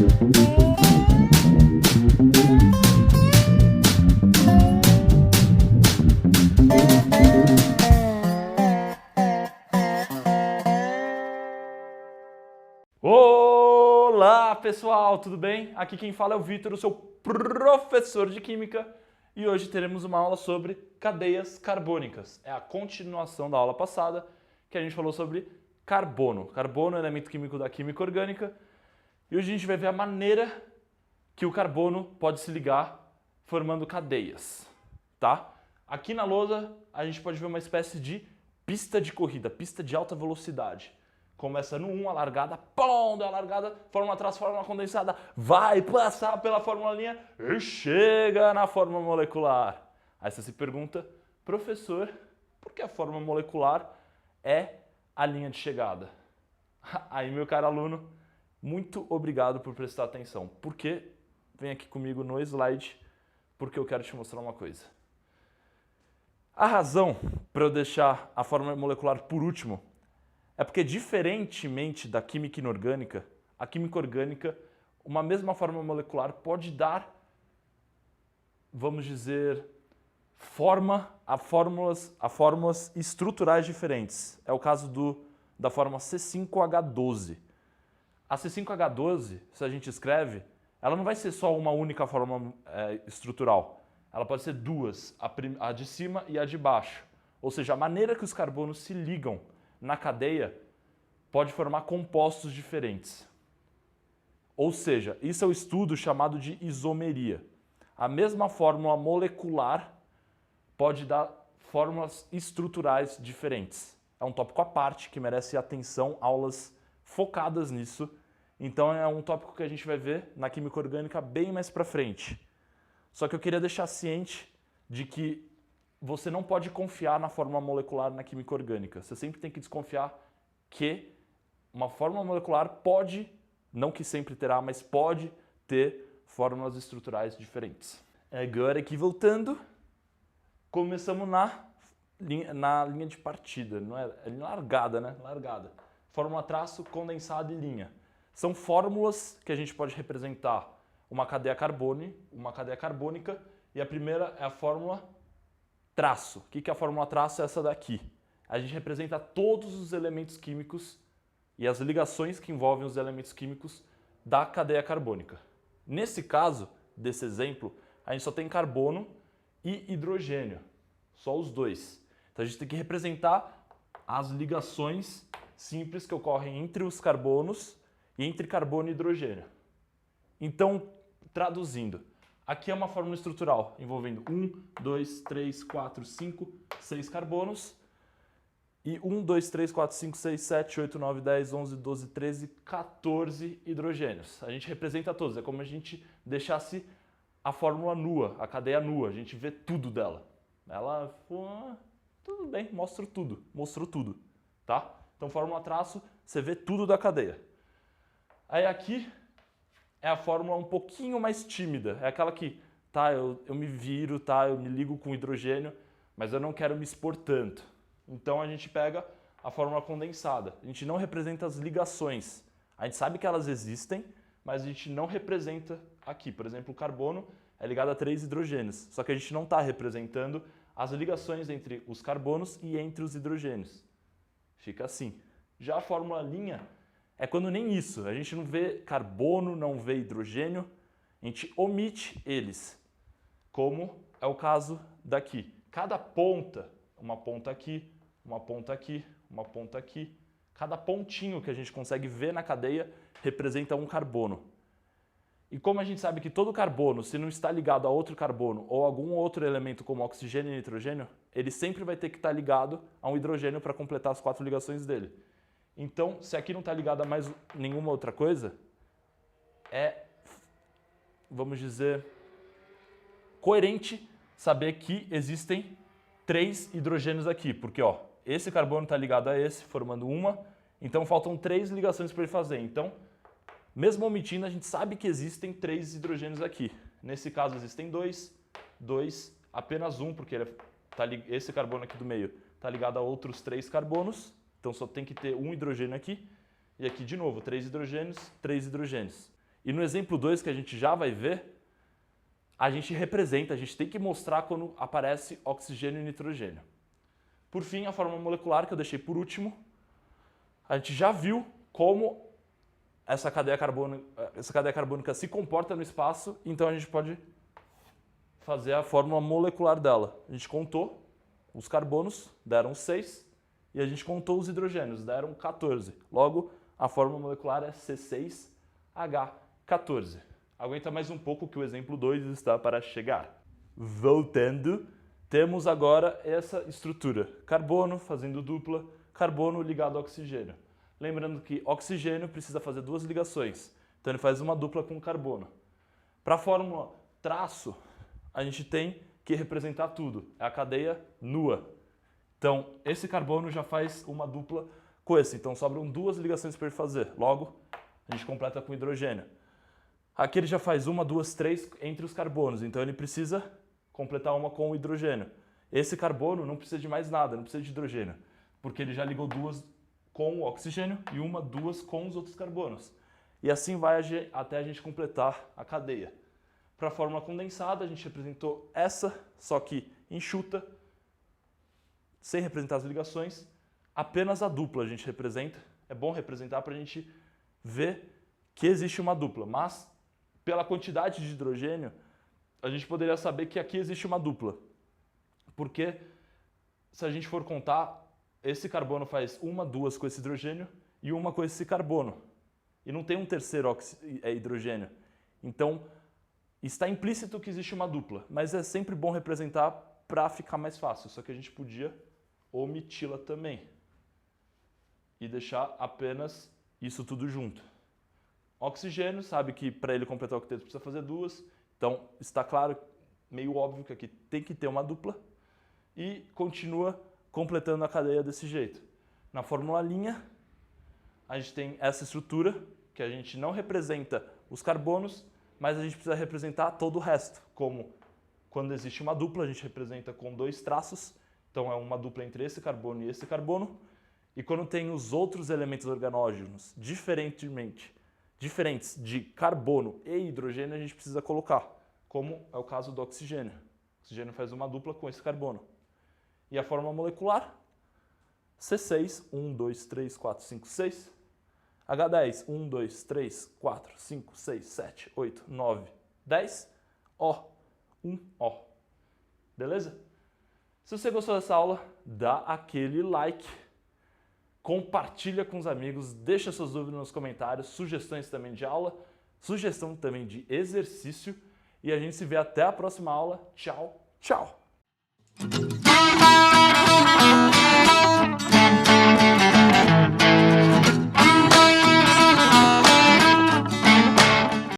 Olá pessoal, tudo bem? Aqui quem fala é o Vitor, o seu professor de Química, e hoje teremos uma aula sobre cadeias carbônicas. É a continuação da aula passada que a gente falou sobre carbono. Carbono é elemento químico da química orgânica, e hoje a gente vai ver a maneira que o carbono pode se ligar formando cadeias, tá? Aqui na lousa a gente pode ver uma espécie de pista de corrida, pista de alta velocidade. Começa no 1, a largada, pum, dá a largada, fórmula atrás, fórmula condensada, vai passar pela formulazinha e chega na fórmula molecular. Aí você se pergunta, professor, por que a fórmula molecular é a linha de chegada? Aí, meu caro aluno, muito obrigado por prestar atenção. Porque, vem aqui comigo no slide, porque eu quero te mostrar uma coisa. A razão para eu deixar a fórmula molecular por último é porque, diferentemente da química inorgânica, a química orgânica, uma mesma fórmula molecular pode dar, vamos dizer, forma a fórmulas estruturais diferentes. É o caso da fórmula C5H12. A C5H12, se a gente escreve, ela não vai ser só uma única fórmula estrutural. Ela pode ser duas, a de cima e a de baixo. Ou seja, a maneira que os carbonos se ligam na cadeia pode formar compostos diferentes. Ou seja, isso é o estudo chamado de isomeria. A mesma fórmula molecular pode dar fórmulas estruturais diferentes. É um tópico à parte que merece atenção, aulas focadas nisso. Então é um tópico que a gente vai ver na química orgânica bem mais para frente. Só que eu queria deixar ciente de que você não pode confiar na fórmula molecular na química orgânica. Você sempre tem que desconfiar que uma fórmula molecular pode, não que sempre terá, mas pode ter fórmulas estruturais diferentes. Agora aqui voltando, começamos na linha de partida, não é largada, né? Largada. Fórmula traço, condensado e linha. São fórmulas que a gente pode representar uma cadeia carbônica, e a primeira é a fórmula traço. O que é a fórmula traço? É essa daqui. A gente representa todos os elementos químicos e as ligações que envolvem os elementos químicos da cadeia carbônica. Nesse caso, desse exemplo, a gente só tem carbono e hidrogênio. Só os dois. Então a gente tem que representar as ligações simples que ocorrem entre os carbonos e entre carbono e hidrogênio. Então, traduzindo, aqui é uma fórmula estrutural envolvendo 1, 2, 3, 4, 5, 6 carbonos e 1, 2, 3, 4, 5, 6, 7, 8, 9, 10, 11, 12, 13, 14 hidrogênios. A gente representa todos, é como a gente deixasse a fórmula nua, a cadeia nua, a gente vê tudo dela. Ela, tudo bem, mostrou tudo, tá? Então, fórmula traço, você vê tudo da cadeia. Aí aqui é a fórmula um pouquinho mais tímida, é aquela que, tá, eu me viro, tá, eu me ligo com hidrogênio, mas eu não quero me expor tanto. Então a gente pega a fórmula condensada. A gente não representa as ligações. A gente sabe que elas existem, mas a gente não representa aqui. Por exemplo, o carbono é ligado a 3 hidrogênios, só que a gente não está representando as ligações entre os carbonos e entre os hidrogênios. Fica assim. Já a fórmula linha é quando nem isso, a gente não vê carbono, não vê hidrogênio, a gente omite eles, como é o caso daqui. Cada ponta, uma ponta aqui, uma ponta aqui, uma ponta aqui, cada pontinho que a gente consegue ver na cadeia representa um carbono. E como a gente sabe que todo carbono, se não está ligado a outro carbono ou algum outro elemento como oxigênio e nitrogênio, ele sempre vai ter que estar ligado a um hidrogênio para completar as 4 ligações dele. Então, se aqui não está ligado a mais nenhuma outra coisa, é, vamos dizer, coerente saber que existem 3 hidrogênios aqui, porque ó, esse carbono está ligado a esse, formando uma, então faltam 3 ligações para ele fazer. Então, mesmo omitindo, a gente sabe que existem 3 hidrogênios aqui. Nesse caso, existem 2, apenas um, porque esse carbono aqui do meio está ligado a outros 3 carbonos, então só tem que ter um hidrogênio aqui, e aqui de novo, 3 hidrogênios, 3 hidrogênios. E no exemplo 2, que a gente já vai ver, a gente representa, a gente tem que mostrar quando aparece oxigênio e nitrogênio. Por fim, a fórmula molecular, que eu deixei por último, a gente já viu como essa cadeia carbônica se comporta no espaço, então a gente pode fazer a fórmula molecular dela. A gente contou os carbonos, deram 6, e a gente contou os hidrogênios, deram 14. Logo, a fórmula molecular é C6H14. Aguenta mais um pouco que o exemplo 2 está para chegar. Voltando, temos agora essa estrutura. Carbono fazendo dupla, carbono ligado ao oxigênio. Lembrando que oxigênio precisa fazer duas ligações, então ele faz uma dupla com carbono. Para a fórmula traço, a gente tem que representar tudo, é a cadeia nua. Então, esse carbono já faz uma dupla com esse, então sobram duas ligações para ele fazer. Logo, a gente completa com hidrogênio. Aqui ele já faz uma, duas, três entre os carbonos, então ele precisa completar uma com o hidrogênio. Esse carbono não precisa de mais nada, não precisa de hidrogênio, porque ele já ligou duas com o oxigênio e uma, duas com os outros carbonos. E assim vai até a gente completar a cadeia. Para a fórmula condensada, a gente representou essa, só que enxuta, sem representar as ligações, apenas a dupla a gente representa. É bom representar para a gente ver que existe uma dupla, mas pela quantidade de hidrogênio, a gente poderia saber que aqui existe uma dupla. Porque se a gente for contar, esse carbono faz uma, duas com esse hidrogênio e uma com esse carbono. E não tem um terceiro hidrogênio. Então, está implícito que existe uma dupla, mas é sempre bom representar para ficar mais fácil. Só que a gente podia omiti-la também e deixar apenas isso tudo junto. Oxigênio, sabe que para ele completar o octeto precisa fazer duas, então está claro, meio óbvio que aqui tem que ter uma dupla e continua completando a cadeia desse jeito. Na fórmula linha, a gente tem essa estrutura que a gente não representa os carbonos, mas a gente precisa representar todo o resto, como quando existe uma dupla, a gente representa com dois traços, então é uma dupla entre esse carbono e esse carbono, e quando tem os outros elementos organógenos diferentes de carbono e hidrogênio, a gente precisa colocar, como é o caso do oxigênio. O oxigênio faz uma dupla com esse carbono. E a fórmula molecular, C6, 1, 2, 3, 4, 5, 6, H10, 1, 2, 3, 4, 5, 6, 7, 8, 9, 10, O, 1, O. Beleza? Se você gostou dessa aula, dá aquele like, compartilha com os amigos, deixa suas dúvidas nos comentários, sugestões também de aula, sugestão também de exercício, e a gente se vê até a próxima aula. Tchau, tchau!